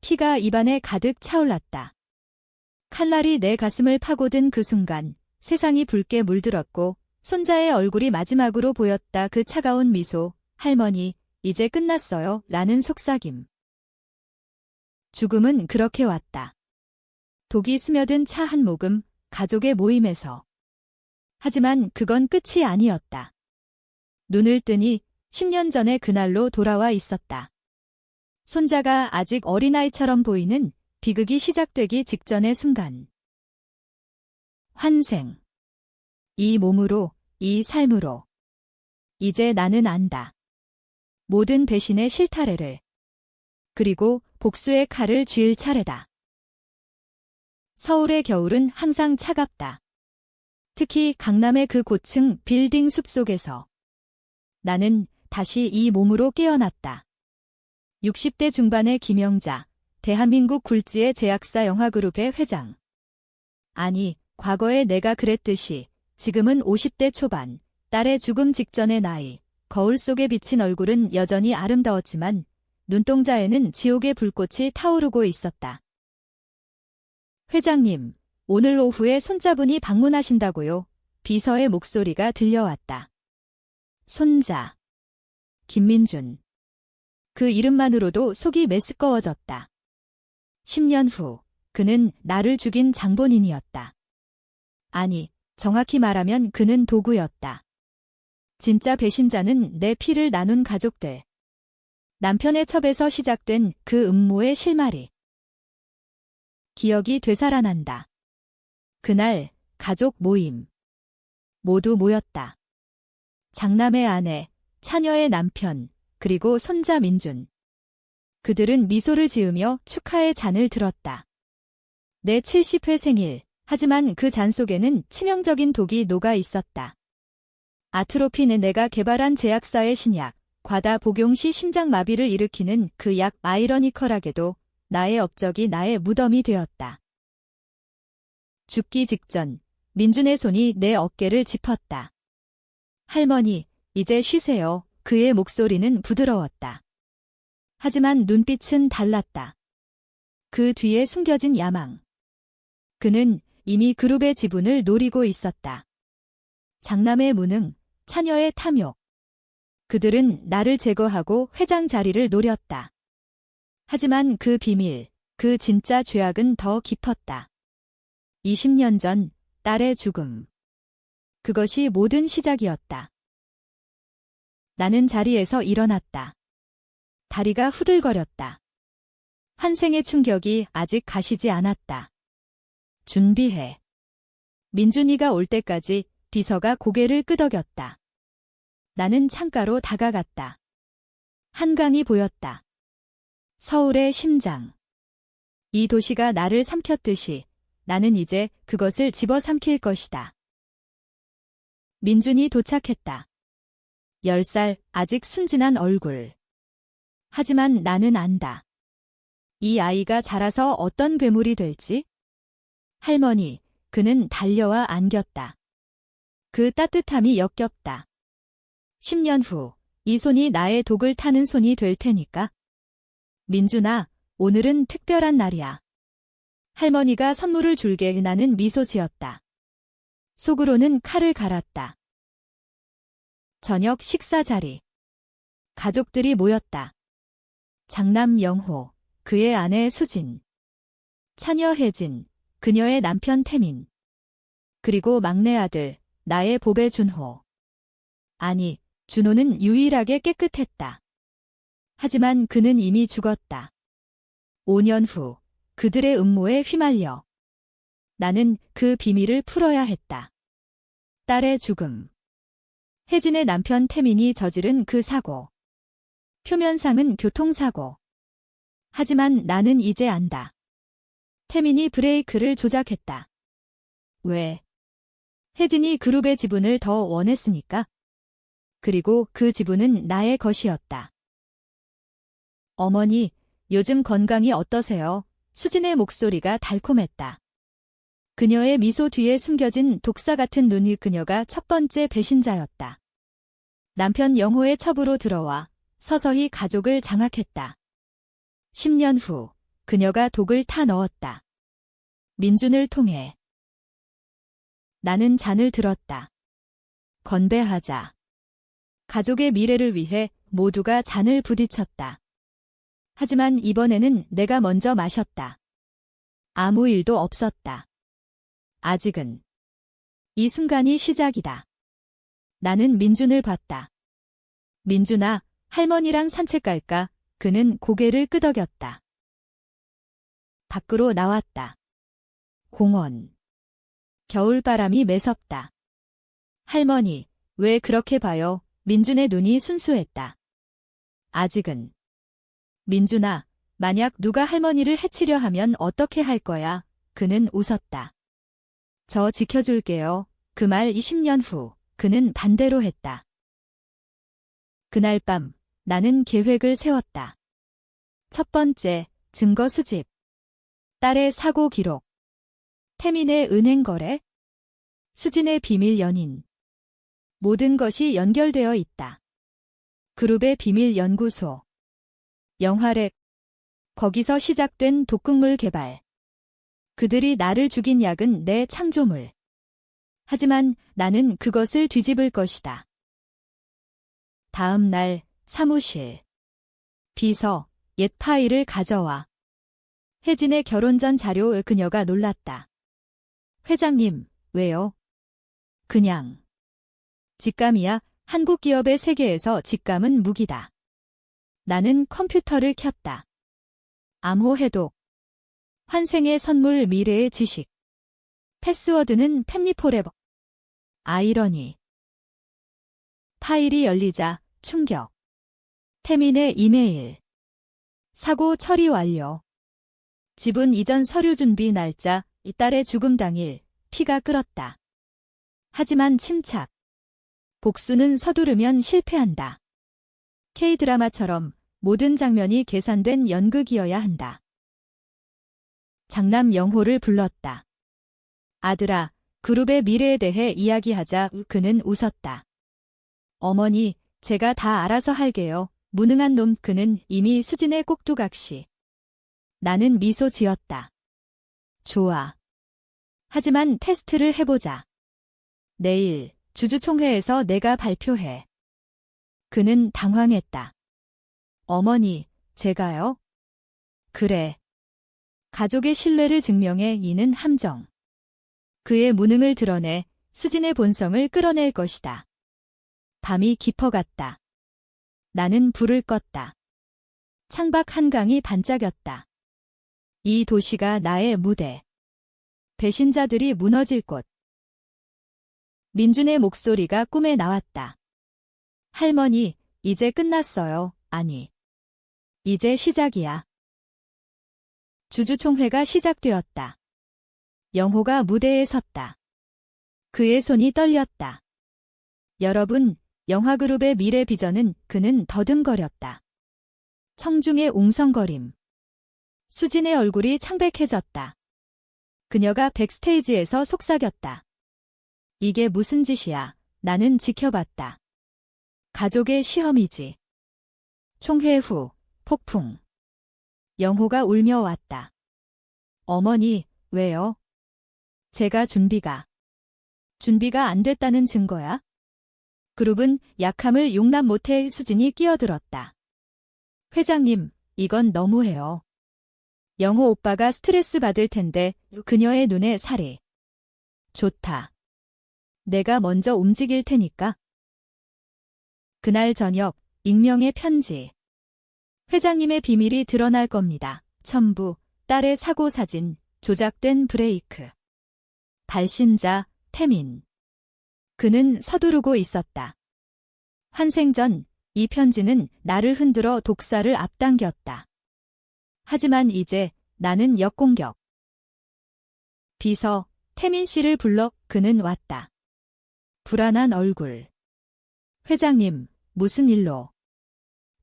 피가 입안에 가득 차올랐다. 칼날이 내 가슴을 파고든 그 순간 세상이 붉게 물들었고 손자의 얼굴이 마지막으로 보였다. 그 차가운 미소. 할머니, 이제 끝났어요. 라는 속삭임. 죽음은 그렇게 왔다. 독이 스며든 차 한 모금, 가족의 모임에서. 하지만 그건 끝이 아니었다. 눈을 뜨니 10년 전의 그날로 돌아와 있었다. 손자가 아직 어린아이처럼 보이는 비극이 시작되기 직전의 순간. 환생. 이 몸으로, 이 삶으로. 이제 나는 안다. 모든 배신의 실타래를. 그리고 복수의 칼을 쥘 차례다. 서울의 겨울은 항상 차갑다. 특히 강남의 그 고층 빌딩 숲속에서. 나는 다시 이 몸으로 깨어났다. 60대 중반의 김영자, 대한민국 굴지의 제약사 영화그룹의 회장. 아니, 과거에 내가 그랬듯이 지금은 50대 초반, 딸의 죽음 직전의 나이, 거울 속에 비친 얼굴은 여전히 아름다웠지만 눈동자에는 지옥의 불꽃이 타오르고 있었다. 회장님, 오늘 오후에 손자분이 방문하신다고요. 비서의 목소리가 들려왔다. 손자. 김민준. 그 이름만으로도 속이 메스꺼워졌다. 10년 후, 그는 나를 죽인 장본인이었다. 아니, 정확히 말하면 그는 도구였다. 진짜 배신자는 내 피를 나눈 가족들. 남편의 첩에서 시작된 그 음모의 실마리. 기억이 되살아난다. 그날, 가족 모임. 모두 모였다. 장남의 아내, 차녀의 남편, 그리고 손자 민준. 그들은 미소를 지으며 축하의 잔을 들었다. 내 70회 생일, 하지만 그 잔 속에는 치명적인 독이 녹아 있었다. 아트로핀은 내가 개발한 제약사의 신약, 과다 복용 시 심장마비를 일으키는 그 약. 아이러니컬하게도 나의 업적이 나의 무덤이 되었다. 죽기 직전, 민준의 손이 내 어깨를 짚었다. 할머니, 이제 쉬세요. 그의 목소리는 부드러웠다. 하지만 눈빛은 달랐다. 그 뒤에 숨겨진 야망. 그는 이미 그룹의 지분을 노리고 있었다. 장남의 무능, 차녀의 탐욕. 그들은 나를 제거하고 회장 자리를 노렸다. 하지만 그 비밀, 그 진짜 죄악은 더 깊었다. 20년 전, 딸의 죽음. 그것이 모든 시작이었다. 나는 자리에서 일어났다. 다리가 후들거렸다. 환생의 충격이 아직 가시지 않았다. 준비해. 민준이가 올 때까지 비서가 고개를 끄덕였다. 나는 창가로 다가갔다. 한강이 보였다. 서울의 심장. 이 도시가 나를 삼켰듯이 나는 이제 그것을 집어삼킬 것이다. 민준이 도착했다. 10살, 아직 순진한 얼굴. 하지만 나는 안다. 이 아이가 자라서 어떤 괴물이 될지? 할머니, 그는 달려와 안겼다. 그 따뜻함이 역겹다. 10년 후, 이 손이 나의 독을 타는 손이 될 테니까. 민준아, 오늘은 특별한 날이야. 할머니가 선물을 줄게. 나는 미소 지었다. 속으로는 칼을 갈았다. 저녁 식사 자리. 가족들이 모였다. 장남 영호, 그의 아내 수진, 차녀 혜진, 그녀의 남편 태민, 그리고 막내 아들, 나의 보배 준호. 아니, 준호는 유일하게 깨끗했다. 하지만 그는 이미 죽었다. 5년 후, 그들의 음모에 휘말려. 나는 그 비밀을 풀어야 했다. 딸의 죽음. 혜진의 남편 태민이 저지른 그 사고. 표면상은 교통사고. 하지만 나는 이제 안다. 태민이 브레이크를 조작했다. 왜? 혜진이 그룹의 지분을 더 원했으니까. 그리고 그 지분은 나의 것이었다. 어머니, 요즘 건강이 어떠세요? 수진의 목소리가 달콤했다. 그녀의 미소 뒤에 숨겨진 독사 같은 눈이. 그녀가 첫 번째 배신자였다. 남편 영호의 첩으로 들어와 서서히 가족을 장악했다. 10년 후, 그녀가 독을 타 넣었다. 민준을 통해. 나는 잔을 들었다. 건배하자. 가족의 미래를 위해 모두가 잔을 부딪혔다. 하지만 이번에는 내가 먼저 마셨다. 아무 일도 없었다. 아직은. 이 순간이 시작이다. 나는 민준을 봤다. 민준아, 할머니랑 산책 갈까? 그는 고개를 끄덕였다. 밖으로 나왔다. 공원. 겨울바람이 매섭다. 할머니, 왜 그렇게 봐요? 민준의 눈이 순수했다. 아직은. 민준아, 만약 누가 할머니를 해치려 하면 어떻게 할 거야? 그는 웃었다. 저 지켜줄게요. 그 말 20년 후, 그는 반대로 했다. 그날 밤, 나는 계획을 세웠다. 첫 번째, 증거 수집. 딸의 사고 기록. 태민의 은행 거래. 수진의 비밀 연인. 모든 것이 연결되어 있다. 그룹의 비밀 연구소. 영화렉. 거기서 시작된 독극물 개발. 그들이 나를 죽인 약은 내 창조물. 하지만 나는 그것을 뒤집을 것이다. 다음 날 사무실. 비서, 옛 파일을 가져와. 혜진의 결혼 전 자료. 그녀가 놀랐다. 회장님, 왜요? 그냥. 직감이야. 한국 기업의 세계에서 직감은 무기다. 나는 컴퓨터를 켰다. 암호 해독. 환생의 선물 미래의 지식. 패스워드는 팹리포레버. 아이러니. 파일이 열리자 충격. 태민의 이메일. 사고 처리 완료. 지분 이전 서류 준비 날짜. 딸의 죽음 당일. 피가 끓었다. 하지만 침착. 복수는 서두르면 실패한다. K드라마처럼 모든 장면이 계산된 연극이어야 한다. 장남 영호를 불렀다. 아들아, 그룹의 미래에 대해 이야기하자. 그는 웃었다. 어머니, 제가 다 알아서 할게요. 무능한 놈. 그는 이미 수진의 꼭두각시. 나는 미소 지었다. 좋아. 하지만 테스트를 해보자. 내일 주주총회에서 내가 발표해. 그는 당황했다. 어머니, 제가요? 그래. 가족의 신뢰를 증명해. 이는 함정. 그의 무능을 드러내 수진의 본성을 끌어낼 것이다. 밤이 깊어갔다. 나는 불을 껐다. 창밖 한강이 반짝였다. 이 도시가 나의 무대. 배신자들이 무너질 곳. 민준의 목소리가 꿈에 나왔다. 할머니, 이제 끝났어요. 아니. 이제 시작이야. 주주총회가 시작되었다. 영호가 무대에 섰다. 그의 손이 떨렸다. 여러분, 영화그룹의 미래 비전은. 그는 더듬거렸다. 청중의 웅성거림. 수진의 얼굴이 창백해졌다. 그녀가 백스테이지에서 속삭였다. 이게 무슨 짓이야. 나는 지켜봤다. 가족의 시험이지. 총회 후, 폭풍. 영호가 울며 왔다. 어머니, 왜요? 제가 준비가 안 됐다는 증거야? 그룹은 약함을 용납 못해. 수진이 끼어들었다. 회장님, 이건 너무해요. 영호 오빠가 스트레스 받을 텐데. 그녀의 눈에 살이. 좋다. 내가 먼저 움직일 테니까. 그날 저녁, 익명의 편지. 회장님의 비밀이 드러날 겁니다. 첨부, 딸의 사고 사진, 조작된 브레이크. 발신자, 태민. 그는 서두르고 있었다. 환생 전, 이 편지는 나를 흔들어 독사를 앞당겼다. 하지만 이제 나는 역공격. 비서, 태민 씨를 불러. 그는 왔다. 불안한 얼굴. 회장님, 무슨 일로?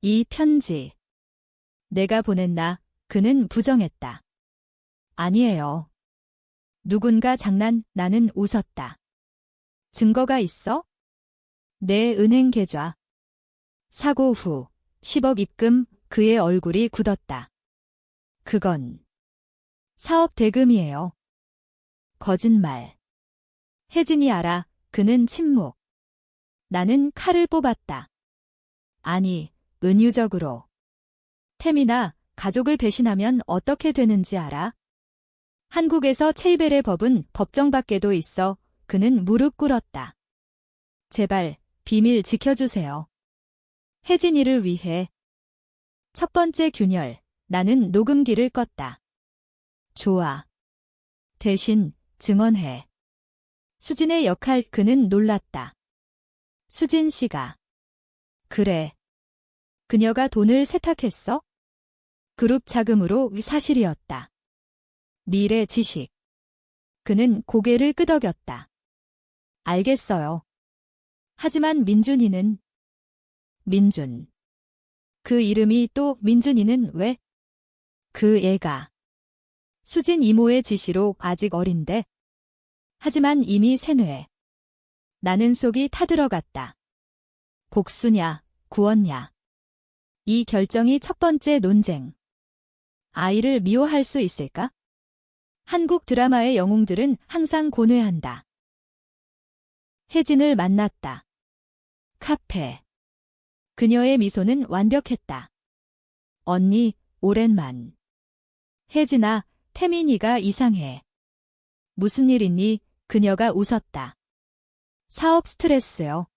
이 편지. 내가 보냈나? 그는 부정했다. 아니에요. 누군가 장난. 나는 웃었다. 증거가 있어? 내 은행 계좌. 사고 후 10억 입금. 그의 얼굴이 굳었다. 그건 사업 대금이에요. 거짓말. 혜진이 알아. 그는 침묵. 나는 칼을 뽑았다. 아니, 은유적으로. 태민아, 가족을 배신하면 어떻게 되는지 알아? 한국에서 체이벨의 법은 법정 밖에도 있어. 그는 무릎 꿇었다. 제발, 비밀 지켜주세요. 혜진이를 위해. 첫 번째 균열, 나는 녹음기를 껐다. 좋아. 대신 증언해. 수진의 역할. 그는 놀랐다. 수진 씨가. 그래. 그녀가 돈을 세탁했어? 그룹 자금으로. 사실이었다. 미래 지식. 그는 고개를 끄덕였다. 알겠어요. 하지만 민준이는. 민준. 그 이름이 또. 민준이는 왜? 그 애가. 수진 이모의 지시로. 아직 어린데. 하지만 이미 세뇌. 나는 속이 타들어갔다. 복수냐, 구원냐. 이 결정이 첫 번째 논쟁. 아이를 미워할 수 있을까? 한국 드라마의 영웅들은 항상 고뇌한다. 혜진을 만났다. 카페. 그녀의 미소는 완벽했다. 언니, 오랜만. 혜진아, 태민이가 이상해. 무슨 일 있니? 그녀가 웃었다. 사업 스트레스요.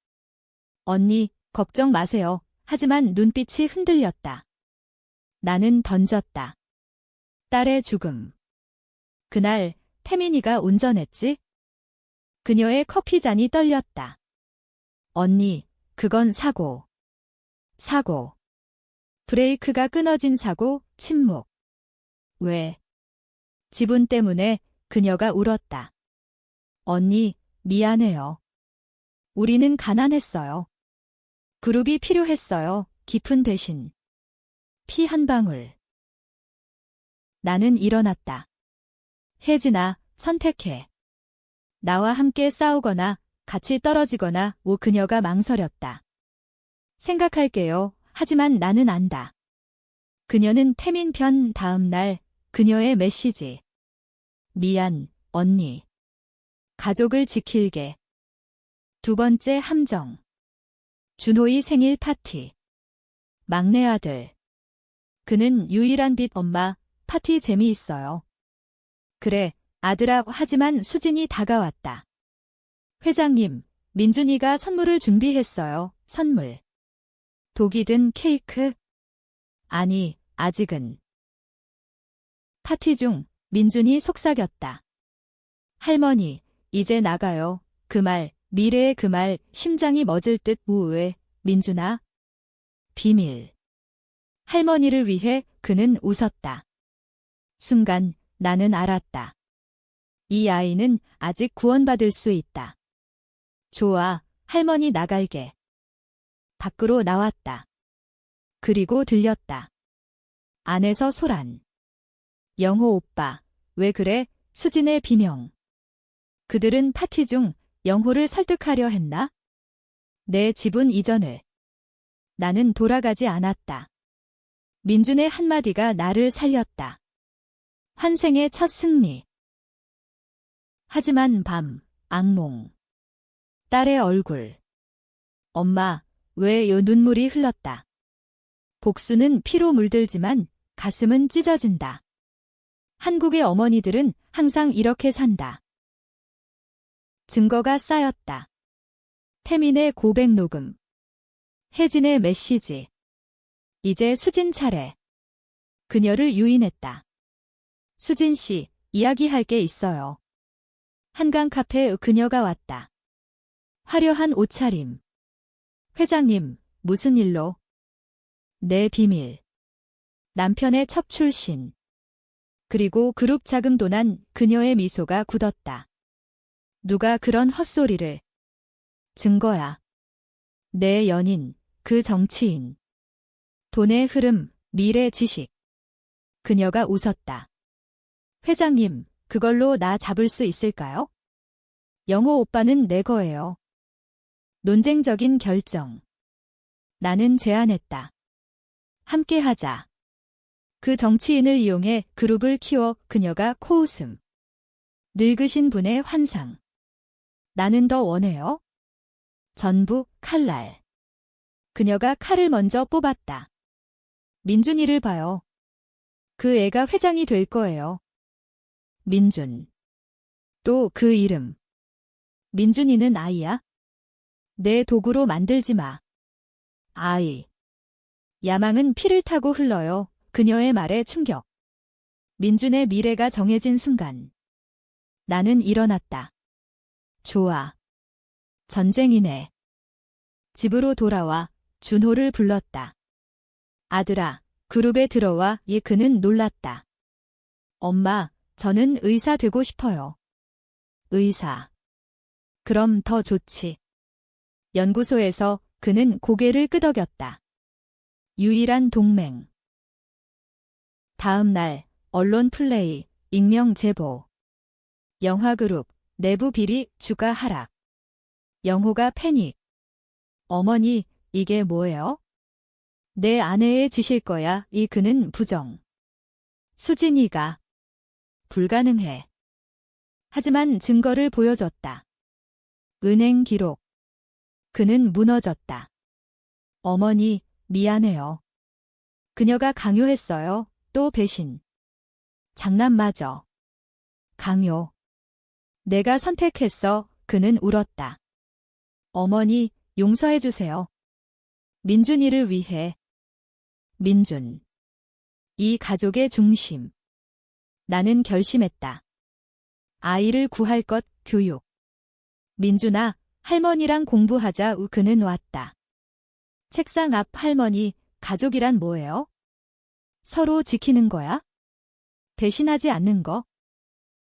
언니, 걱정 마세요. 하지만 눈빛이 흔들렸다. 나는 던졌다. 딸의 죽음. 그날 태민이가 운전했지? 그녀의 커피잔이 떨렸다. 언니, 그건 사고. 사고. 브레이크가 끊어진 사고. 침묵. 왜? 지분 때문에. 그녀가 울었다. 언니, 미안해요. 우리는 가난했어요. 그룹이 필요했어요. 깊은 배신. 피 한 방울. 나는 일어났다. 혜진아, 선택해. 나와 함께 싸우거나 같이 떨어지거나. 그녀가 망설였다. 생각할게요. 하지만 나는 안다. 그녀는 태민 편. 다음 날 그녀의 메시지. 미안, 언니. 가족을 지킬게. 두 번째 함정. 준호의 생일 파티. 막내 아들. 그는 유일한 빛. 엄마, 파티 재미있어요. 그래, 아들아. 하지만 수진이 다가왔다. 회장님, 민준이가 선물을 준비했어요. 선물. 독이 든 케이크? 아니, 아직은. 파티 중 민준이 속삭였다. 할머니, 이제 나가요. 그 말, 미래의 그 말. 심장이 멎을 듯. 우회. 민준아. 비밀. 할머니를 위해. 그는 웃었다. 순간 나는 알았다. 이 아이는 아직 구원받을 수 있다. 좋아, 할머니 나갈게. 밖으로 나왔다. 그리고 들렸다. 안에서 소란. 영호 오빠, 왜 그래? 수진의 비명. 그들은 파티 중 영호를 설득하려 했나? 내 지분 이전을. 나는 돌아가지 않았다. 민준의 한마디가 나를 살렸다. 환생의 첫 승리. 하지만 밤, 악몽. 딸의 얼굴. 엄마, 왜 눈물이 흘렀다. 복수는 피로 물들지만 가슴은 찢어진다. 한국의 어머니들은 항상 이렇게 산다. 증거가 쌓였다. 태민의 고백 녹음. 혜진의 메시지. 이제 수진 차례. 그녀를 유인했다. 수진 씨, 이야기할 게 있어요. 한강 카페. 그녀가 왔다. 화려한 옷차림. 회장님, 무슨 일로? 내 비밀. 남편의 첩 출신. 그리고 그룹 자금 도난. 그녀의 미소가 굳었다. 누가 그런 헛소리를. 증거야. 내 연인, 그 정치인. 돈의 흐름, 미래 지식. 그녀가 웃었다. 회장님, 그걸로 나 잡을 수 있을까요? 영호 오빠는 내 거예요. 논쟁적인 결정. 나는 제안했다. 함께 하자. 그 정치인을 이용해 그룹을 키워 그녀가 코웃음. 늙으신 분의 환상. 나는 더 원해요. 전부 칼날. 그녀가 칼을 먼저 뽑았다. 민준이를 봐요. 그 애가 회장이 될 거예요. 민준. 또 그 이름. 민준이는 아이야? 내 도구로 만들지 마. 아이. 야망은 피를 타고 흘러요. 그녀의 말에 충격. 민준의 미래가 정해진 순간. 나는 일어났다. 좋아. 전쟁이네. 집으로 돌아와 준호를 불렀다. 아들아, 그룹에 들어와. 그는 놀랐다. 엄마, 저는 의사 되고 싶어요. 의사. 그럼 더 좋지. 연구소에서 그는 고개를 끄덕였다. 유일한 동맹. 다음 날, 언론 플레이, 익명 제보. 영화그룹, 내부 비리, 주가 하락. 영호가 패닉. 어머니, 이게 뭐예요? 내 아내의 짓일 거야. 그는 부정. 수진이가. 불가능해. 하지만 증거를 보여줬다. 은행 기록. 그는 무너졌다. 어머니, 미안해요. 그녀가 강요했어요. 또 배신. 장난마저. 강요. 내가 선택했어. 그는 울었다. 어머니, 용서해주세요. 민준이를 위해. 민준. 이 가족의 중심. 나는 결심했다. 아이를 구할 것, 교육. 민준아, 할머니랑 공부하자. 그는 왔다. 책상 앞. 할머니, 가족이란 뭐예요? 서로 지키는 거야? 배신하지 않는 거?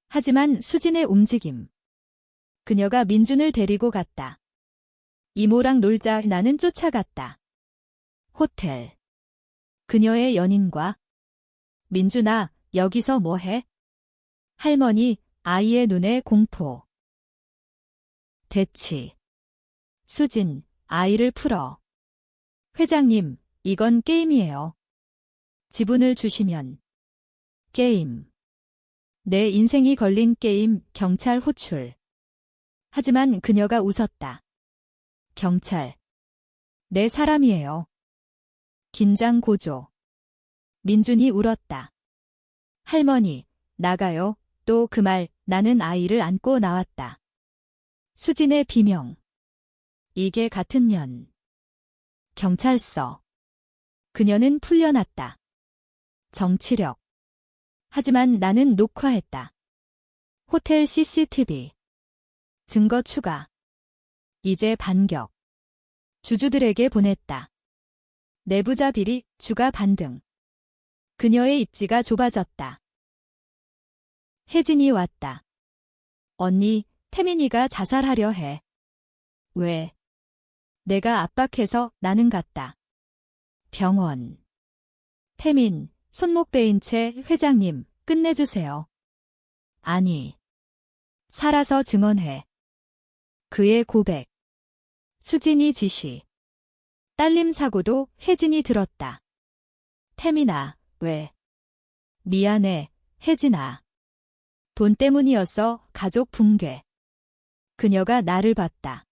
하지만 수진의 움직임. 그녀가 민준을 데리고 갔다. 이모랑 놀자. 나는 쫓아갔다. 호텔. 그녀의 연인과. 민준아, 여기서 뭐해? 할머니, 아이의 눈에 공포. 대치. 수진, 아이를 풀어. 회장님, 이건 게임이에요. 지분을 주시면. 게임. 내 인생이 걸린 게임. 경찰 호출. 하지만 그녀가 웃었다. 경찰. 내 사람이에요. 긴장 고조. 민준이 울었다. 할머니, 나가요. 또 그 말. 나는 아이를 안고 나왔다. 수진의 비명. 이게 같은 년. 경찰서. 그녀는 풀려났다. 정치력. 하지만 나는 녹화했다. 호텔 CCTV. 증거 추가. 이제 반격. 주주들에게 보냈다. 내부자 비리, 주가 반등. 그녀의 입지가 좁아졌다. 혜진이 왔다. 언니, 태민이가 자살하려 해. 왜? 내가 압박해서. 나는 갔다. 병원. 태민, 손목 베인 채. 회장님, 끝내주세요. 아니. 살아서 증언해. 그의 고백. 수진이 지시. 딸림 사고도. 혜진이 들었다. 태민아, 왜? 미안해, 혜진아. 돈 때문이었어. 가족 붕괴. 그녀가 나를 봤다.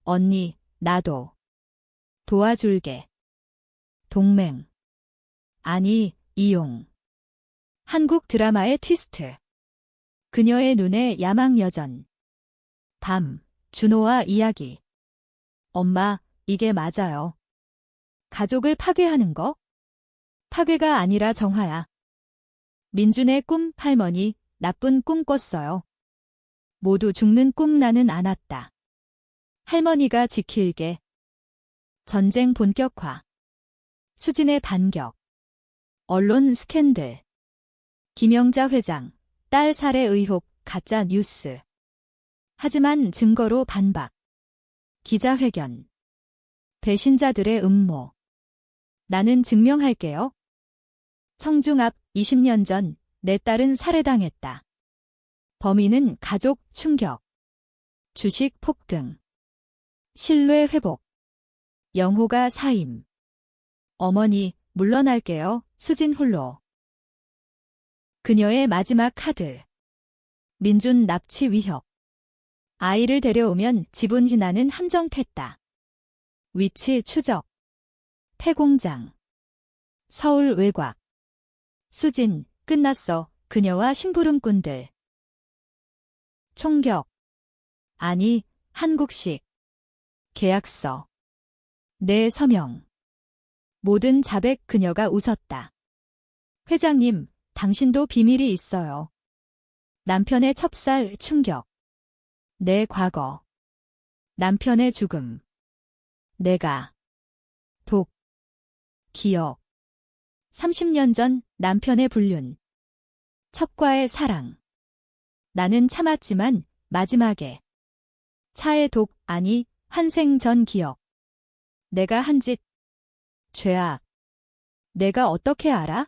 언니, 나도. 도와줄게. 동맹. 아니, 이용. 한국 드라마의 트위스트. 그녀의 눈에 야망 여전. 밤, 준호와 이야기. 엄마, 이게 맞아요. 가족을 파괴하는 거? 파괴가 아니라 정화야. 민준의 꿈. 할머니, 나쁜 꿈 꿨어요. 모두 죽는 꿈. 나는 안았다. 할머니가 지킬게. 전쟁 본격화. 수진의 반격. 언론 스캔들. 김영자 회장, 딸 살해 의혹, 가짜 뉴스. 하지만 증거로 반박. 기자회견. 배신자들의 음모. 나는 증명할게요. 청중 앞. 20년 전 내 딸은 살해당했다. 범인은 가족. 충격. 주식 폭등. 신뢰 회복. 영호가 사임. 어머니, 물러날게요. 수진 홀로. 그녀의 마지막 카드. 민준 납치 위협. 아이를 데려오면 지분 희나는 함정 팼다. 위치 추적. 폐공장. 서울 외곽. 수진, 끝났어. 그녀와 심부름꾼들. 총격. 아니, 한국식. 계약서. 내 서명. 모든 자백. 그녀가 웃었다. 회장님, 당신도 비밀이 있어요. 남편의 첩살 충격. 내 과거. 남편의 죽음. 내가. 독. 기억. 30년 전 남편의 불륜. 첩과의 사랑. 나는 참았지만 마지막에. 차의 독. 아니, 환생 전 기억. 내가 한 짓. 죄악. 내가 어떻게 알아?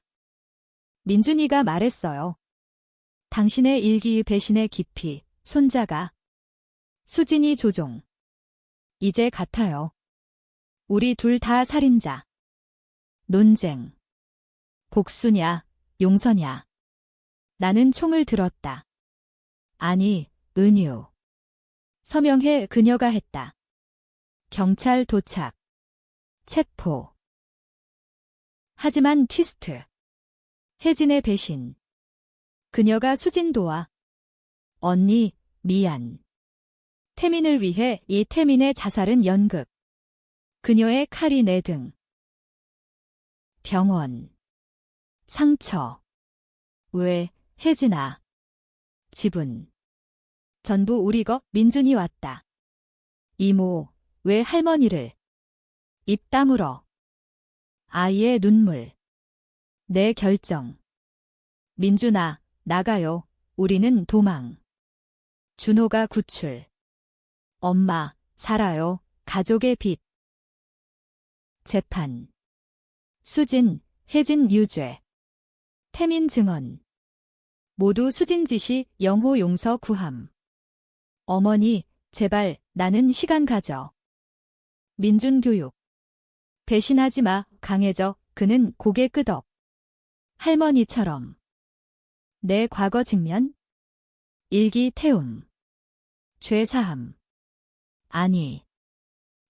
민준이가 말했어요. 당신의 일기 배신의 깊이. 손자가. 수진이 조종. 이제 같아요. 우리 둘 다 살인자. 논쟁. 복수냐, 용서냐. 나는 총을 들었다. 아니, 은유. 서명해. 그녀가 했다. 경찰 도착. 체포. 하지만 트위스트. 혜진의 배신. 그녀가 수진 도와. 언니, 미안. 태민을 위해. 이 태민의 자살은 연극. 그녀의 칼이 내 등. 병원. 상처. 왜, 혜진아. 지분. 전부 우리 거. 민준이 왔다. 이모, 왜 할머니를. 입 다물어. 아이의 눈물. 내 결정. 민준아, 나가요. 우리는 도망. 준호가 구출. 엄마, 살아요. 가족의 빚. 재판. 수진, 혜진 유죄. 태민 증언. 모두 수진 지시. 영호 용서 구함. 어머니, 제발, 나는 시간 가져. 민준 교육. 배신하지 마. 강해져. 그는 고개 끄덕. 할머니처럼. 내 과거 직면. 일기 태움. 죄사함. 아니.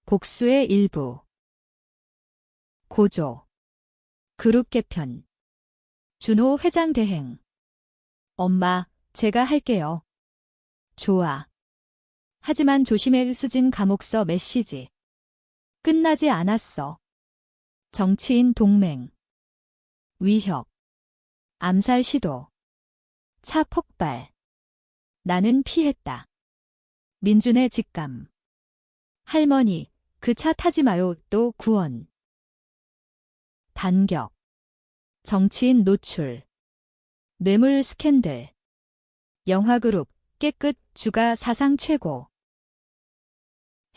복수의 일부. 고조. 그룹 개편. 준호 회장 대행. 엄마, 제가 할게요. 좋아. 하지만 조심해. 수진 감옥서 메시지. 끝나지 않았어. 정치인 동맹. 위협. 암살 시도. 차 폭발. 나는 피했다. 민준의 직감. 할머니, 그 차 타지 마요. 또 구원. 반격. 정치인 노출. 뇌물 스캔들. 영화그룹. 깨끗. 주가 사상 최고.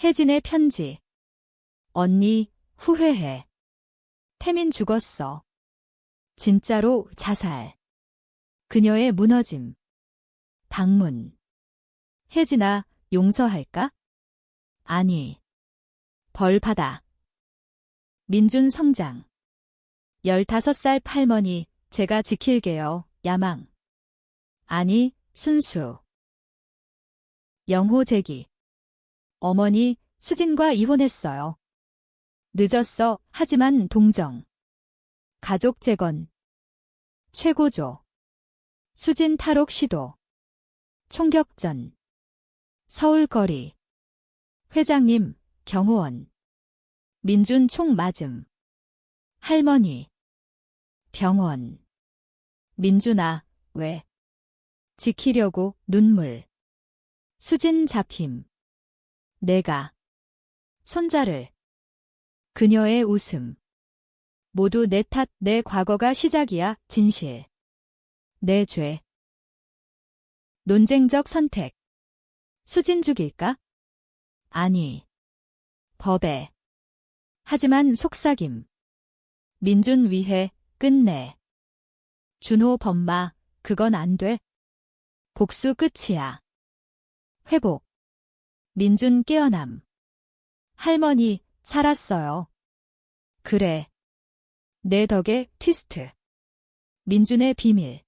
혜진의 편지. 언니, 후회해. 태민 죽었어. 진짜로 자살. 그녀의 무너짐. 방문. 혜진아, 용서할까? 아니. 벌 받아. 민준 성장. 15살 할머니, 제가 지킬게요. 야망. 아니, 순수. 영호 제기. 어머니, 수진과 이혼했어요. 늦었어. 하지만 동정. 가족 재건. 최고조. 수진 탈옥 시도. 총격전. 서울거리. 회장님, 경호원. 민준 총 맞음. 할머니. 병원. 민준아, 왜? 지키려고. 눈물. 수진 잡힘. 내가. 손자를. 그녀의 웃음. 모두 내 탓. 내 과거가 시작이야. 진실. 내 죄. 논쟁적 선택. 수진 죽일까? 아니. 법에. 하지만 속삭임. 민준 위해. 끝내. 준호 범마. 그건 안 돼. 복수 끝이야. 회복. 민준 깨어남. 할머니, 살았어요. 그래. 내 덕에 트위스트. 민준의 비밀.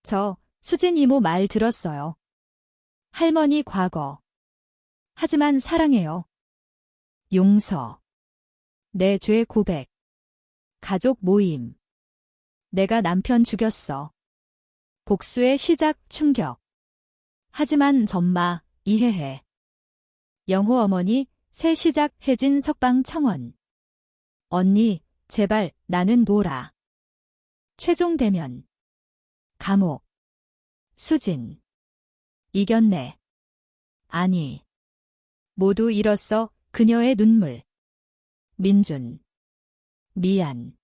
저 수진 이모 말 들었어요. 할머니 과거. 하지만 사랑해요. 용서. 내 죄 고백. 가족 모임. 내가 남편 죽였어. 복수의 시작 충격. 하지만 전마 이해해. 영호 어머니 새 시작 혜진 석방 청원. 언니 제발 나는 놀아. 최종 대면. 감옥. 수진. 이겼네. 아니. 모두 잃었어 그녀의 눈물. 민준. 미안.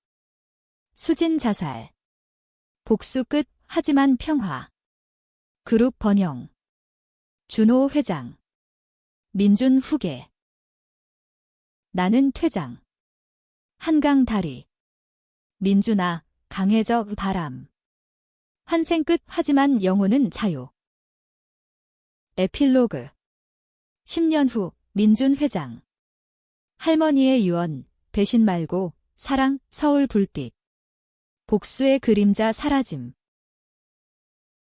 수진 자살. 복수 끝 하지만 평화. 그룹 번영. 준호 회장. 민준 후계. 나는 퇴장. 한강 다리. 민준아 강해져 바람. 환생 끝 하지만 영혼은 자유. 에필로그. 10년 후 민준 회장. 할머니의 유언, 배신 말고 사랑, 서울 불빛. 복수의 그림자 사라짐.